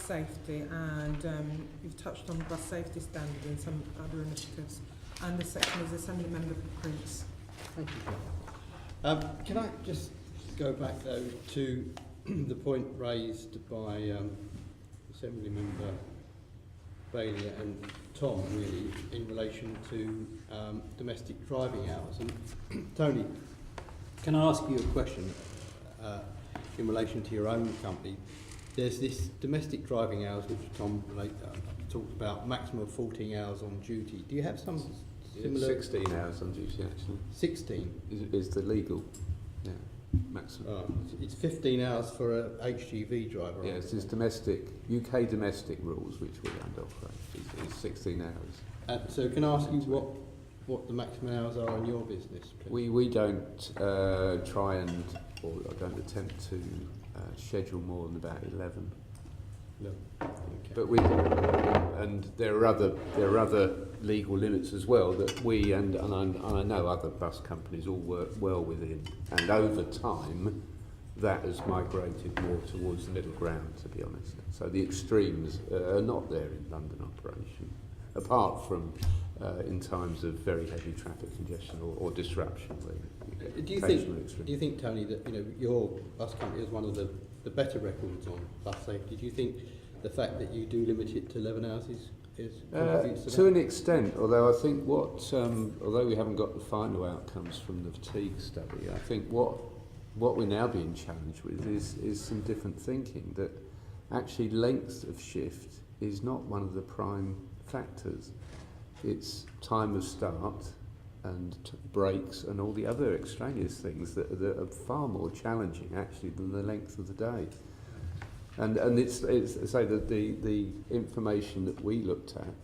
safety, and you've touched on bus safety standard and some other initiatives, and this section is Assembly Member Prince. Thank you. Can I just go back though to the point raised by Assembly Member Bailey and Tom, really, in relation to domestic driving hours. And Tony, can I ask you a question in relation to your own company? There's this domestic driving hours which Tom talked about, maximum of 14 hours on duty. Do you have some similar? 16 hours on duty, actually. 16 is the legal, yeah, maximum. Oh, it's 15 hours for a HGV driver. Yes, it's domestic, UK domestic rules which we don't operate. It's 16 hours. So can I ask you what the maximum hours are in your business, please? We don't try and, or I don't attempt to schedule more than about 11. No. Okay. But we, and there are other legal limits as well that we and I know other bus companies all work well within. And over time, that has migrated more towards the middle ground, to be honest. So the extremes are not there in London operation, apart from in times of very heavy traffic congestion or disruption. Do you think, Tony, that your bus company has one of the better records on bus safety? Do you think the fact that you do limit it to 11 hours is to an extent? Although I think although we haven't got the final outcomes from the fatigue study, I think what we're now being challenged with is some different thinking, that actually length of shift is not one of the prime factors. It's time of start and breaks and all the other extraneous things that are far more challenging actually than the length of the day. And it's say that the information that we looked at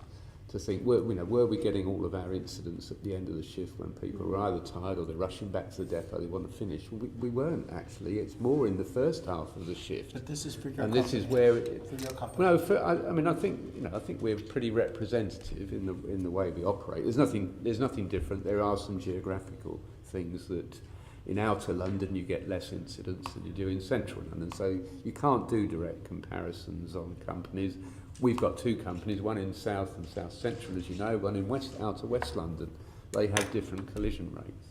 to think, were we getting all of our incidents at the end of the shift when people were either tired or they're rushing back to the depot, they want to finish? Well, we weren't actually. It's more in the first half of the shift. But this is for your and company. This is where for your company. No, I think we're pretty representative in the way we operate. There's nothing different. There are some geographical things that in outer London you get less incidents than you do in central London. So you can't do direct comparisons on companies. We've got two companies, one in south and south central, as you know, one in outer west London. They have different collision rates.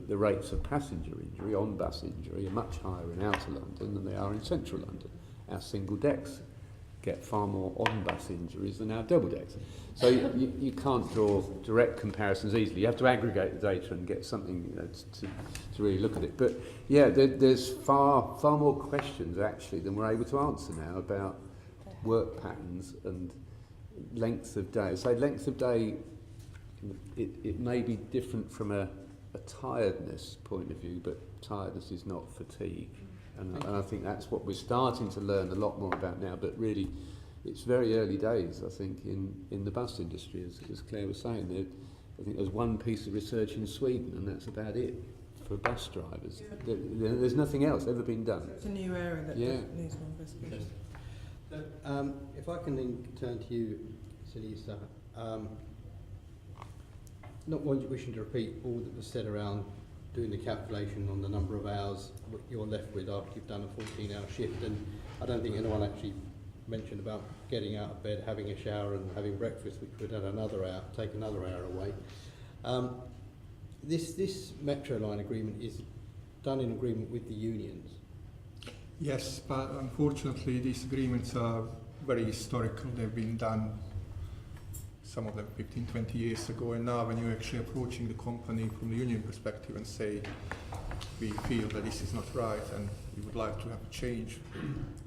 The rates of passenger injury, on-bus injury, are much higher in outer London than they are in central London. Our single decks get far more on-bus injuries than our double decks. So you can't draw direct comparisons easily. You have to aggregate the data and get something to really look at it. But yeah, there's far more questions actually than we're able to answer now about work patterns and length of day. So length of day, it may be different from a tiredness point of view, but tiredness is not fatigue. And I think that's what we're starting to learn a lot more about now, but really it's very early days, I think, in the bus industry, as Claire was saying. I think there's one piece of research in Sweden and that's about it for bus drivers. Yeah. There's nothing else ever been done. It's a new area that needs more investigation. So, if I can then turn to you, Sinisa, not wishing to repeat all that was said around doing the calculation on the number of hours what you're left with after you've done a 14-hour shift, and I don't think anyone actually mentioned about getting out of bed, having a shower and having breakfast, which would add another hour, take another hour away. This Metro Line agreement is done in agreement with the unions. Yes, but unfortunately these agreements are very historical. They've been done, some of them 15, 20 years ago, and now when you're actually approaching the company from the union perspective and say, we feel that this is not right and we would like to have a change,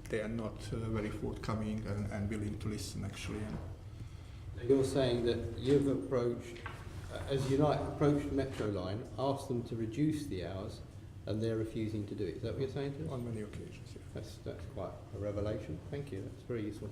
they are not very forthcoming and willing to listen actually. You're saying that you've approached, as Unite approached Metro Line, asked them to reduce the hours, and they're refusing to do it. Is that what you're saying to us? On many occasions, yeah. That's quite a revelation. Thank you. That's very useful.